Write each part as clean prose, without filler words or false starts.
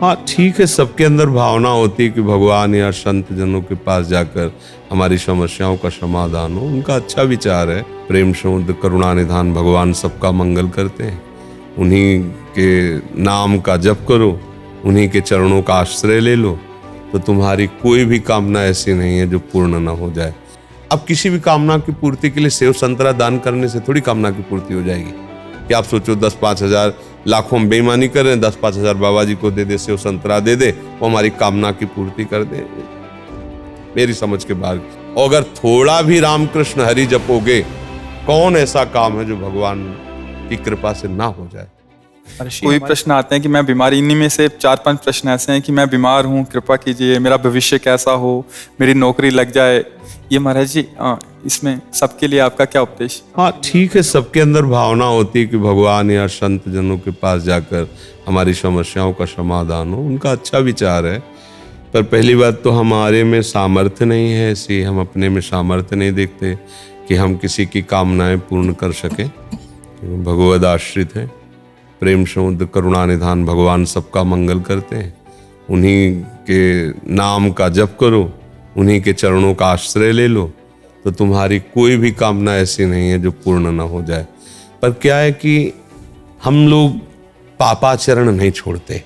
हाँ ठीक है, सबके अंदर भावना होती है कि भगवान या संत जनों के पास जाकर हमारी समस्याओं का समाधान हो। उनका अच्छा विचार है। प्रेम समुद्र करुणा निधान भगवान सबका मंगल करते हैं। उन्हीं के नाम का जप करो, उन्हीं के चरणों का आश्रय ले लो, तो तुम्हारी कोई भी कामना ऐसी नहीं है जो पूर्ण ना हो जाए। अब किसी भी कामना की पूर्ति के लिए सेव संतरा दान करने से थोड़ी कामना की पूर्ति हो जाएगी। कि आप सोचो 10-5 हजार लाखों में बेईमानी कर रहे हैं, 10-5 हजार बाबा जी को दे दे, सेव संतरा दे दे, वो हमारी कामना की पूर्ति कर दे। मेरी समझ के बाहर। और अगर थोड़ा भी रामकृष्ण हरि जपोगे, कौन ऐसा काम है जो भगवान की कृपा से ना हो जाए। कोई प्रश्न आते हैं कि मैं बीमार, इन्हीं में से 4-5 प्रश्न ऐसे हैं कि मैं बीमार हूँ, कृपा कीजिए, मेरा भविष्य कैसा हो, मेरी नौकरी लग जाए। ये महाराज जी इसमें सबके लिए आपका क्या उपदेश? हाँ ठीक है, सबके अंदर भावना होती है कि भगवान या संत जनों के पास जाकर हमारी समस्याओं का समाधान हो। उनका अच्छा विचार है, पर पहली बात तो हमारे में सामर्थ्य नहीं है ऐसी, हम अपने में सामर्थ्य नहीं देखते कि हम किसी की कामनाएं पूर्ण कर सकें। भगवद आश्रित है। प्रेम समुद्र करुणा निधान भगवान सबका मंगल करते हैं। उन्हीं के नाम का जप करो, उन्हीं के चरणों का आश्रय ले लो, तो तुम्हारी कोई भी कामना ऐसी नहीं है जो पूर्ण ना हो जाए। पर क्या है कि हम लोग पापाचरण नहीं छोड़ते।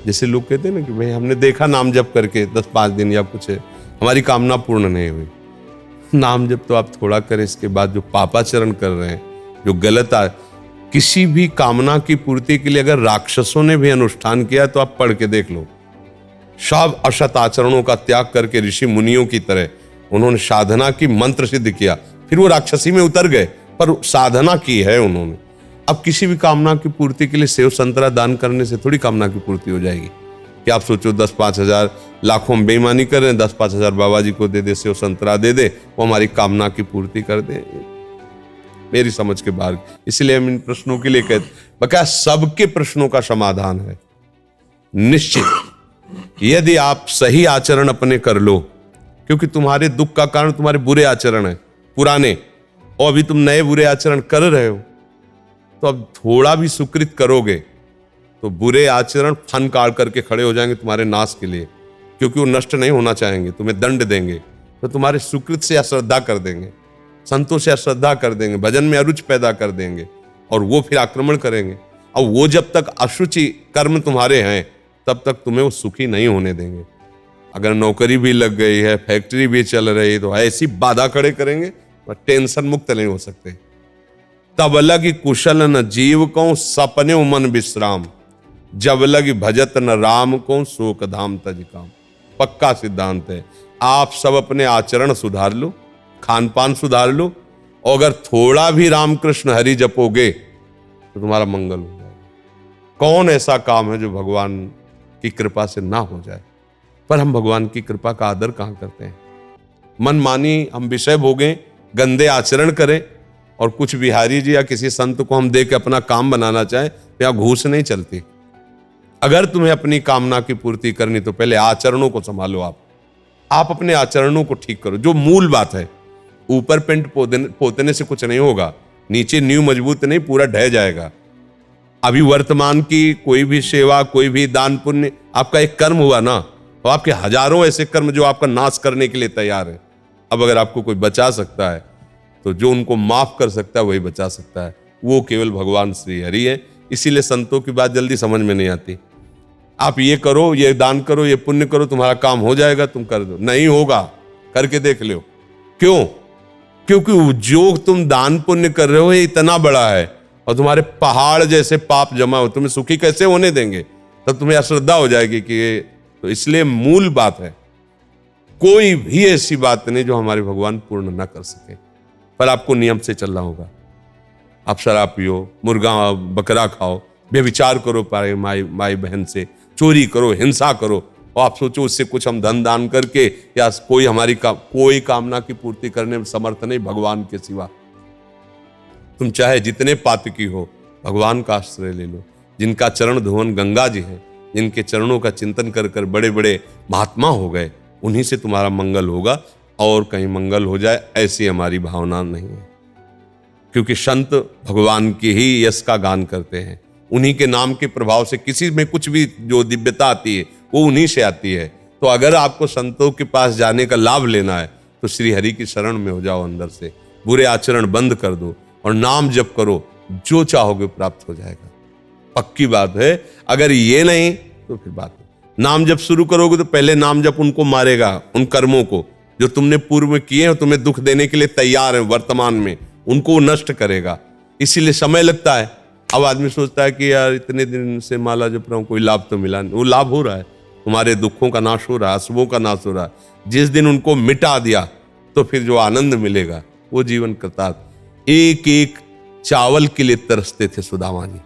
जैसे लोग कहते हैं ना कि भाई हमने देखा नाम जप करके 10-5 दिन या कुछ है, हमारी कामना पूर्ण नहीं हुई। नाम जप तो आप थोड़ा करें, इसके बाद जो पापाचरण कर रहे हैं, जो गलत किसी भी कामना की पूर्ति के लिए अगर राक्षसों ने भी अनुष्ठान किया तो आप पढ़ के देख लो। सब असत आचरणों का त्याग करके ऋषि मुनियों की तरह उन्होंने साधना की, मंत्र सिद्ध किया, फिर वो राक्षसी में उतर गए, पर साधना की है उन्होंने। अब किसी भी कामना की पूर्ति के लिए सेव संतरा दान करने से थोड़ी कामना की पूर्ति हो जाएगी। कि आप सोचो 10-5 हजार लाखों में बेईमानी कर रहे हैं, 10-5 हजार बाबा जी को दे दे, सेव संतरा दे दे, वो हमारी कामना की पूर्ति कर दे। मेरी समझ के बाहर। इसलिए हम इन प्रश्नों के लिए कहते, बकाया सबके प्रश्नों का समाधान है निश्चित, यदि आप सही आचरण अपने कर लो। क्योंकि तुम्हारे दुख का कारण तुम्हारे बुरे आचरण है पुराने, और अभी तुम नए बुरे आचरण कर रहे हो, तो अब थोड़ा भी सुकृत करोगे तो बुरे आचरण फन काट करके खड़े हो जाएंगे तुम्हारे नाश के लिए। क्योंकि वो नष्ट नहीं होना चाहेंगे, तुम्हें दंड देंगे, तो तुम्हारे सुकृत से अश्रद्धा कर देंगे, संतों से अश्रद्धा कर देंगे, भजन में अरुचि पैदा कर देंगे, और वो फिर आक्रमण करेंगे। और वो जब तक अशुचि कर्म तुम्हारे हैं तब तक तुम्हें वो सुखी नहीं होने देंगे। अगर नौकरी भी लग गई है, फैक्ट्री भी चल रही है, तो ऐसी बाधा खड़े करेंगे, टेंशन मुक्त नहीं हो सकते। तब लगी कुशल न जीव को सपने मन विश्राम, जब लगी भजत न राम को शोक धाम तज काम। पक्का सिद्धांत है। आप सब अपने आचरण सुधार लो, खान पान सुधार लो, और अगर थोड़ा भी रामकृष्ण हरि जपोगे तो तुम्हारा मंगल हो जाएगा। कौन ऐसा काम है जो भगवान की कृपा से ना हो जाए। पर हम भगवान की कृपा का आदर कहां करते हैं। मन मानी हम विषय भोगें, गंदे आचरण करें, और कुछ बिहारी जी या किसी संत को हम देख के अपना काम बनाना चाहें, तो यहां घूस नहीं चलती। अगर तुम्हें अपनी कामना की पूर्ति करनी तो पहले आचरणों को संभालो। आप अपने आचरणों को ठीक करो, जो मूल बात है। ऊपर पेंट पोतने से कुछ नहीं होगा, नीचे नींव मजबूत नहीं, पूरा ढह जाएगा। अभी वर्तमान की कोई भी सेवा, कोई भी दान पुण्य आपका एक कर्म हुआ ना, और आपके हजारों ऐसे कर्म जो आपका नाश करने के लिए तैयार है। अब अगर आपको कोई बचा सकता है तो जो उनको माफ कर सकता है वही बचा सकता है, वो केवल भगवान श्री हरि है। इसीलिए संतों की बात जल्दी समझ में नहीं आती। आप ये करो, ये दान करो, ये पुण्य करो, तुम्हारा काम हो जाएगा, तुम कर दो। नहीं होगा, करके देख लो। क्यों? क्योंकि जो तुम दान पुण्य कर रहे हो ये इतना बड़ा है, और तुम्हारे पहाड़ जैसे पाप जमा हो, तुम्हें सुखी कैसे होने देंगे? तब तुम्हें अश्रद्धा हो जाएगी कि ये तो। इसलिए मूल बात है, कोई भी ऐसी बात नहीं जो हमारे भगवान पूर्ण ना कर सके। पर आपको नियम से चलना होगा। आप शराब पियो, मुर्गा बकरा खाओ, व्यभिचार करो माई बहन से, चोरी करो, हिंसा करो, और आप सोचो उससे कुछ हम धन दान करके या कोई हमारी कोई कामना की पूर्ति करने में समर्थ नहीं भगवान के सिवा। तुम चाहे जितने पातकी हो, भगवान का आश्रय ले लो। जिनका चरण धुवन गंगा जी है, जिनके चरणों का चिंतन कर कर बड़े बड़े महात्मा हो गए, उन्हीं से तुम्हारा मंगल होगा। और कहीं मंगल हो जाए ऐसी हमारी भावना नहीं है। क्योंकि संत भगवान के ही यश का गान करते हैं, उन्हीं के नाम के प्रभाव से किसी में कुछ भी जो दिव्यता आती है वो उन्हीं से आती है। तो अगर आपको संतों के पास जाने का लाभ लेना है तो श्री हरि की शरण में हो जाओ, अंदर से बुरे आचरण बंद कर दो और नाम जप करो, जो चाहोगे प्राप्त हो जाएगा। पक्की बात है। अगर ये नहीं तो फिर बात नहीं। नाम जप शुरू करोगे तो पहले नाम जप उनको मारेगा, उन कर्मों को जो तुमने पूर्व में किए हैं, तुम्हें दुख देने के लिए तैयार है वर्तमान में, उनको नष्ट करेगा। इसीलिए समय लगता है। अब आदमी सोचता है कि यार इतने दिन से माला जप रहा हूं, कोई लाभ तो मिला नहीं। वो लाभ हो रहा है, तुम्हारे दुखों का नाश हो रहा है, अशुभों का नाश हो रहा है। जिस दिन उनको मिटा दिया तो फिर जो आनंद मिलेगा वो जीवन कृतार्थ। एक एक चावल के लिए तरसते थे सुदामा जी,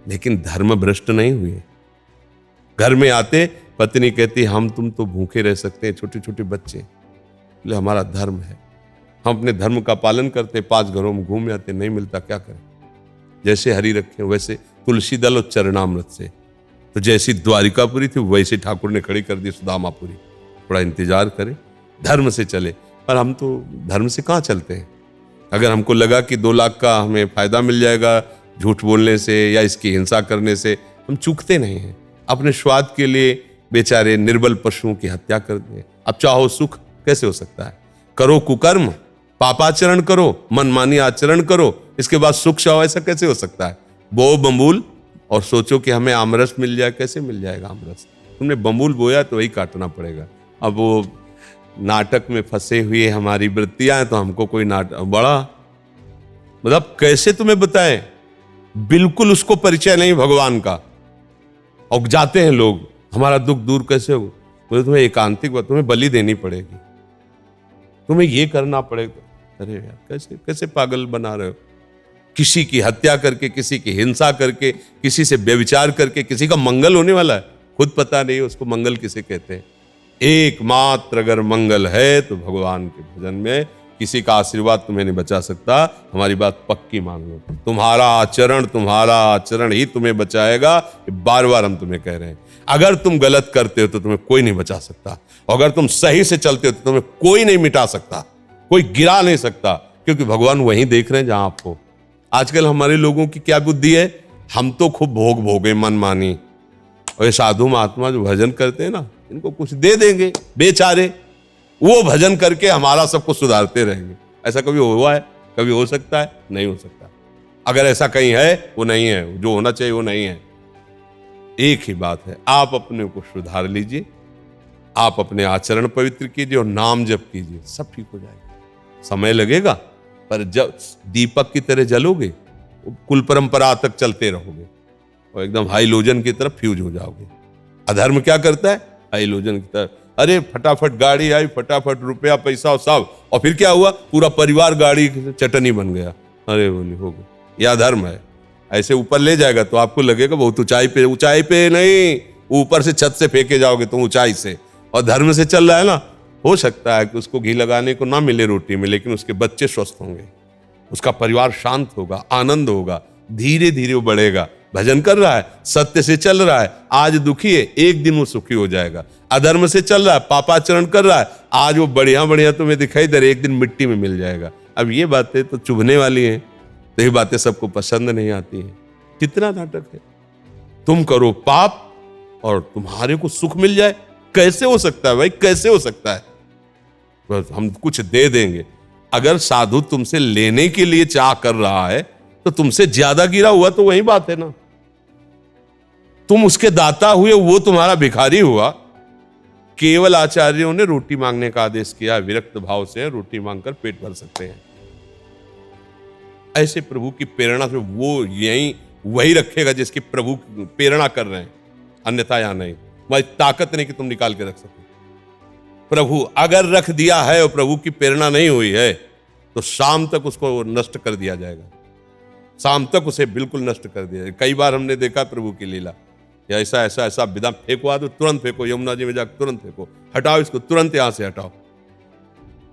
लेकिन धर्म भ्रष्ट नहीं हुए। घर में आते पत्नी कहती हम तुम तो भूखे रह सकते हैं, छोटे छोटे बच्चे, बोले हमारा धर्म है, हम अपने धर्म का पालन करते, 5 घरों में घूम आते, नहीं मिलता क्या करें। जैसे हरि रखे वैसे तुलसी दल और चरणामृत से। तो जैसी द्वारिकापुरी थी वैसे ठाकुर ने खड़ी कर दी सुदामापुरी। थोड़ा इंतजार करें, धर्म से चले। पर हम तो धर्म से कहाँ चलते हैं। अगर हमको लगा कि 2 लाख का हमें फायदा मिल जाएगा झूठ बोलने से या इसकी हिंसा करने से, हम चूकते नहीं हैं। अपने स्वाद के लिए बेचारे निर्बल पशुओं की हत्या कर दें। अब चाहो सुख कैसे हो सकता है। करो कुकर्म, पापाचरण करो, मनमानी आचरण करो, इसके बाद सुख चाहो, ऐसा कैसे हो सकता है। बो बम्बूल और सोचो कि हमें आमरस मिल जाए, कैसे मिल जाएगा आमरस। तुमने बम्बूल बोया तो वही काटना पड़ेगा। अब वो नाटक में फंसे हुए हमारी वृत्तियां हैं तो हमको कोई नाटक बड़ा मतलब कैसे तुम्हें बताएं, बिल्कुल उसको परिचय नहीं भगवान का। और जाते हैं लोग, हमारा दुख दूर कैसे हो, बोले तुम्हें एकांतिक बात, तुम्हें बलि देनी पड़ेगी, तुम्हें ये करना पड़ेगा। अरे यार कैसे कैसे पागल बना रहे हो। किसी की हत्या करके, किसी की हिंसा करके, किसी से व्यभिचार करके किसी का मंगल होने वाला है, खुद पता नहीं उसको मंगल किसे कहते हैं। एकमात्र अगर मंगल है तो भगवान के भजन में। किसी का आशीर्वाद तुम्हें नहीं बचा सकता। हमारी बात पक्की मान लो, तुम्हारा आचरण ही तुम्हें बचाएगा। बार बार हम तुम्हें कह रहे हैं, अगर तुम गलत करते हो तो तुम्हें कोई नहीं बचा सकता, अगर तुम सही से चलते हो तो तुम्हें कोई नहीं मिटा सकता, कोई गिरा नहीं सकता, क्योंकि भगवान वहीं देख रहे हैं जहां आप हो। आजकल हमारे लोगों की क्या बुद्धि है, हम तो खूब भोगे मनमानी, और ये साधु महात्मा जो भजन करते हैं ना, इनको कुछ दे देंगे बेचारे, वो भजन करके हमारा सबको सुधारते रहेंगे। ऐसा कभी हुआ है, कभी हो सकता है? नहीं हो सकता। अगर ऐसा कहीं है वो नहीं है, जो होना चाहिए वो नहीं है। एक ही बात है, आप अपने को सुधार लीजिए, आप अपने आचरण पवित्र कीजिए और नाम जप कीजिए, सब ठीक हो जाएगा। समय लगेगा पर जब दीपक की तरह जलोगे, कुल परंपरा तक चलते रहोगे और एकदम हाइलोजन की तरफ फ्यूज हो जाओगे। अधर्म क्या करता है, हाइलोजन की तरफ, अरे फटाफट गाड़ी आई, फटाफट रुपया पैसा और सब, और फिर क्या हुआ, पूरा परिवार गाड़ी चटनी बन गया। अरे बोली हो गया, यह अधर्म है। ऐसे ऊपर ले जाएगा तो आपको लगेगा बहुत ऊंचाई पे नहीं, ऊपर से छत से फेंके जाओगे तुम ऊंचाई से। और धर्म से चल रहा है ना, हो सकता है कि उसको घी लगाने को ना मिले रोटी में, लेकिन उसके बच्चे स्वस्थ होंगे, उसका परिवार शांत होगा, आनंद होगा, धीरे धीरे वो बढ़ेगा। भजन कर रहा है, सत्य से चल रहा है, आज दुखी है, एक दिन वो सुखी हो जाएगा। अधर्म से चल रहा है, पापाचरण कर रहा है, आज वो बढ़िया बढ़िया तुम्हें दिखाई दे रहा है, एक दिन मिट्टी में मिल जाएगा। अब ये बातें तो चुभने वाली हैं, तो ये बातें सबको पसंद नहीं आती हैं। कितना नाटक है। तुम करो पाप और तुम्हारे को सुख मिल जाए, कैसे हो सकता है भाई, कैसे हो सकता है। बस हम कुछ दे देंगे। अगर साधु तुमसे लेने के लिए चाह कर रहा है तो तुमसे ज्यादा गिरा हुआ तो वही बात है ना। तुम उसके दाता हुए, वो तुम्हारा भिखारी हुआ। केवल आचार्यों ने रोटी मांगने का आदेश किया, विरक्त भाव से रोटी मांगकर पेट भर सकते हैं। ऐसे प्रभु की प्रेरणा से वो यही वही रखेगा जिसकी प्रभु प्रेरणा कर रहे हैं, अन्यथा यहां नहीं। वही ताकत नहीं कि तुम निकाल के रख सको। प्रभु अगर रख दिया है और प्रभु की प्रेरणा नहीं हुई है तो शाम तक उसको नष्ट कर दिया जाएगा, शाम तक उसे बिल्कुल नष्ट कर दिया जाएगा। कई बार हमने देखा प्रभु की लीला, या ऐसा ऐसा ऐसा विधा फेंकवा दो, तुरंत फेंको, यमुना जी में जाकर तुरंत फेंको, हटाओ इसको, तुरंत यहां से हटाओ।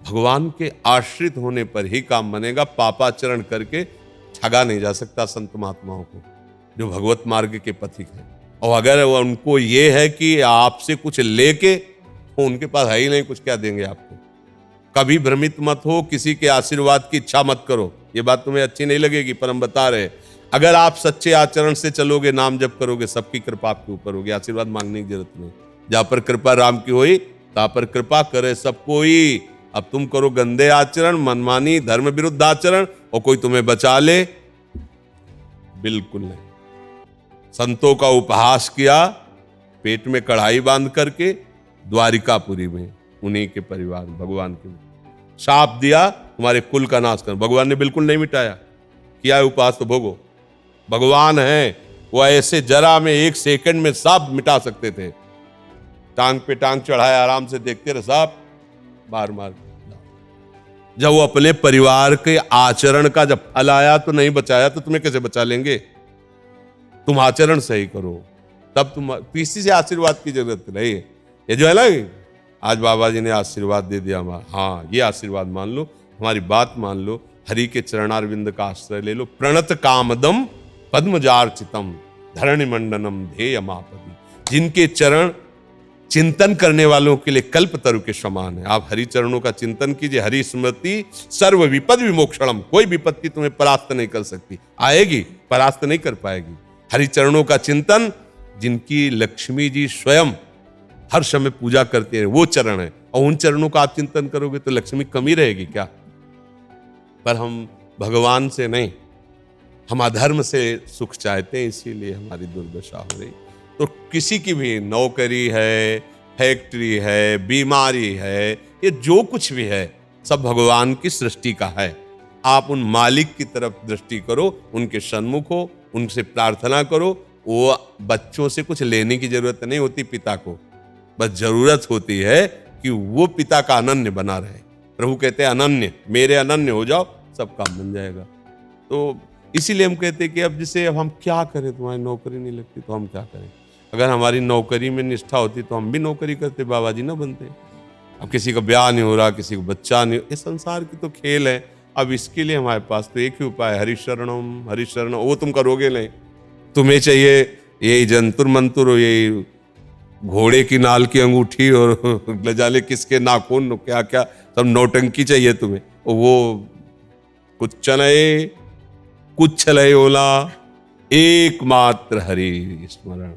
भगवान के आश्रित होने पर ही काम बनेगा। पापाचरण करके ठगा नहीं जा सकता संत महात्माओं को, जो भगवत मार्ग के पथिक हैं। और अगर उनको ये है कि आपसे कुछ लेके, तो उनके पास है ही नहीं, कुछ क्या देंगे आपको। कभी भ्रमित मत हो, किसी के आशीर्वाद की इच्छा मत करो। ये बात तुम्हें अच्छी नहीं लगेगी पर हम बता रहे, अगर आप सच्चे आचरण से चलोगे, नाम जप करोगे, सबकी कृपा आपके ऊपर होगी, आशीर्वाद मांगने की जरूरत नहीं। जहां पर कृपा राम की हुई तहां पर कृपा करे सब कोई। अब तुम करो गंदे आचरण, मनमानी, धर्म विरुद्ध आचरण, और कोई तुम्हें बचा ले? बिल्कुल नहीं। संतों का उपहास किया, पेट में कढ़ाई बांध करके द्वारिकापुरी में, उन्हीं के परिवार भगवान के शाप दिया तुम्हारे कुल का नाश कर। भगवान ने बिल्कुल नहीं मिटाया, किया है उपहास तो भोगो। भगवान है, वो ऐसे जरा में 1 सेकंड में सब मिटा सकते थे। टांग पे टांग चढ़ाए, आराम से देखते रहे, सब मार मार। जब वो अपने परिवार के आचरण का जब फल आया तो नहीं बचाया, तो तुम्हें कैसे बचा लेंगे? तुम आचरण सही करो, तब तुम, किसी से आशीर्वाद की जरूरत नहीं है। ये जो है ना, आज बाबा जी ने आशीर्वाद दे दिया हमारा, हाँ ये आशीर्वाद मान लो, हमारी बात मान लो, हरि के चरणारविंद का आश्रय ले लो। प्रणत कामदम पद्मजार्चितम धरणि मंडनम ध्येयमापदि। जिनके चरण चिंतन करने वालों के लिए कल्प तरु के समान है। आप हरि चरणों का चिंतन कीजिए। हरि स्मृति सर्व विपद विमोक्षणम। कोई विपत्ति तुम्हें परास्त नहीं कर सकती, आएगी परास्त नहीं कर पाएगी। हरि चरणों का चिंतन, जिनकी लक्ष्मी जी स्वयं हर समय पूजा करते हैं, वो चरण है। और उन चरणों का आप चिंतन करोगे तो लक्ष्मी कमी रहेगी क्या? पर हम भगवान से नहीं, हम अधर्म से सुख चाहते हैं, इसीलिए हमारी दुर्दशा हो रही। तो किसी की भी नौकरी है, फैक्ट्री है, बीमारी है, ये जो कुछ भी है, सब भगवान की सृष्टि का है। आप उन मालिक की तरफ दृष्टि करो, उनके सन्मुख हो, उनसे प्रार्थना करो। वो बच्चों से कुछ लेने की जरूरत नहीं होती पिता को, बस जरूरत होती है कि वो पिता का अनन्य बना रहे। प्रभु कहते हैं अनन्य, मेरे अनन्य हो जाओ, सब काम बन जाएगा। तो इसीलिए हम कहते हैं कि अब जैसे अब हम क्या करें, तुम्हारी नौकरी नहीं लगती तो हम क्या करें? अगर हमारी नौकरी में निष्ठा होती तो हम भी नौकरी करते, बाबा जी ना बनते। अब किसी का ब्याह नहीं हो रहा, किसी को बच्चा नहीं, ये संसार की तो खेल है। अब इसके लिए हमारे पास तो एक ही उपाय, हरिशरणम हरिशरणम। वो तुम करोगे नहीं, तुम्हें चाहिए यही जंतुर मंतुर, यही घोड़े की नाल की अंगूठी और न जाने किसके नाखून, क्या क्या सब नौटंकी चाहिए तुम्हें। वो कुछ नए कुछ लय ओला, एकमात्र हरि स्मरण।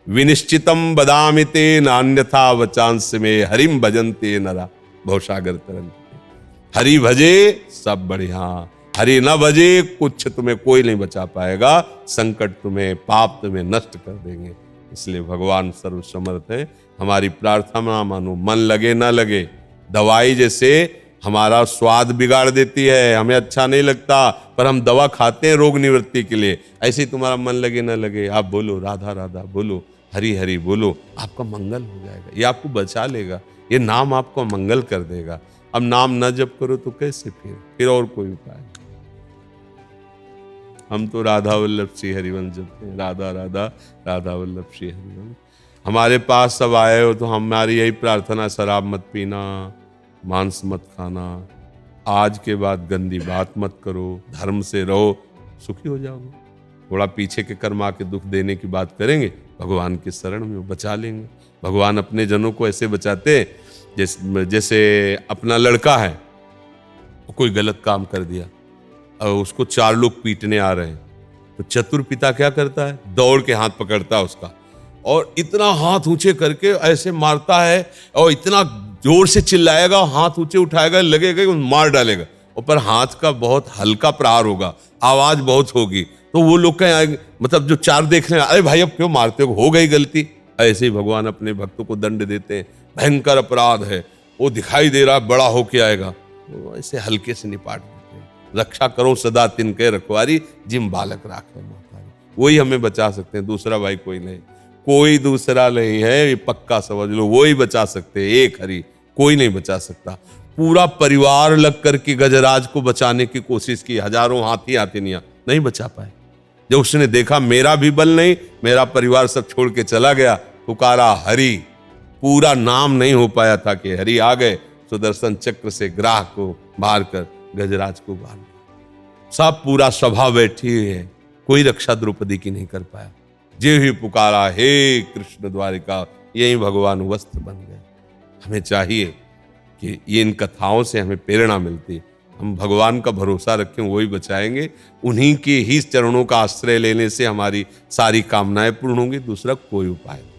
विनिश्चितम बदामि ते नान्यथा वचांस में, हरिम भजन्ते नरा भवसागर तरंते। हरि भजे सब बढ़िया, हरि न भजे कुछ तुम्हें कोई नहीं बचा पाएगा। संकट तुम्हें, पाप तुम्हें नष्ट कर देंगे। इसलिए भगवान सर्वसमर्थ है। हमारी प्रार्थना मानो, मन लगे ना लगे। दवाई जैसे हमारा स्वाद बिगाड़ देती है, हमें अच्छा नहीं लगता, पर हम दवा खाते हैं रोग निवृत्ति के लिए। ऐसे ही तुम्हारा मन लगे ना लगे, आप बोलो राधा राधा, बोलो हरि हरि, बोलो, आपका मंगल हो जाएगा। ये आपको बचा लेगा, ये नाम आपको मंगल कर देगा। अब नाम न जप करो तो कैसे? फिर और कोई उपाय? हम तो राधा वल्लभ श्री हरिवंश जपते हैं, राधा राधा राधा वल्लभ श्री हरिवंश। हमारे पास सब आए हो तो हमारी यही प्रार्थना, शराब मत पीना, मांस मत खाना, आज के बाद गंदी बात मत करो, धर्म से रहो, सुखी हो जाओगे। थोड़ा पीछे के कर्म आके दुख देने की बात करेंगे, भगवान के शरण में बचा लेंगे। भगवान अपने जनों को ऐसे बचाते हैं जैसे अपना लड़का है, कोई गलत काम कर दिया और उसको 4 लोग पीटने आ रहे हैं, तो चतुर पिता क्या करता है? दौड़ के हाथ पकड़ता है उसका और इतना हाथ ऊंचे करके ऐसे मारता है, और इतना जोर से चिल्लाएगा, हाथ ऊंचे उठाएगा, लगेगा कि मार डालेगा। और पर हाथ का बहुत हल्का प्रहार होगा, आवाज बहुत होगी, तो वो लोग कहें, मतलब जो 4 देख रहे हैं, अरे भाई अब क्यों मारते हो गई गलती। ऐसे ही भगवान अपने भक्तों को दंड देते हैं। भयंकर अपराध है, वो दिखाई दे रहा बड़ा होके आएगा, तो ऐसे हल्के से निपाट देते हैं। रक्षा करो सदा तिनके रखवारी, जिम बालक राखे महतारी। वही हमें बचा सकते हैं, दूसरा भाई कोई नहीं, कोई दूसरा नहीं है, ये पक्का समझ लो। वही बचा सकते हैं, एक हरि, कोई नहीं बचा सकता। पूरा परिवार लग करके गजराज को बचाने की कोशिश की, हजारों हाथी हाथिनियां, नहीं बचा पाए। जब उसने देखा मेरा भी बल नहीं, मेरा परिवार सब छोड़ के चला गया, पुकारा हरि। पूरा नाम नहीं हो पाया था कि हरि आ गए, सुदर्शन चक्र से ग्राह को मार कर गजराज को बांध दिया। सब पूरा सभा बैठी है, कोई रक्षा द्रौपदी की नहीं कर पाया। जे ही पुकारा हे कृष्ण द्वारिका, यही भगवान वस्त्र बन गए। हमें चाहिए कि ये इन कथाओं से हमें प्रेरणा मिलती, हम भगवान का भरोसा रखें, वही बचाएंगे। उन्हीं के ही चरणों का आश्रय लेने से हमारी सारी कामनाएं पूर्ण होंगी, दूसरा कोई उपाय नहीं।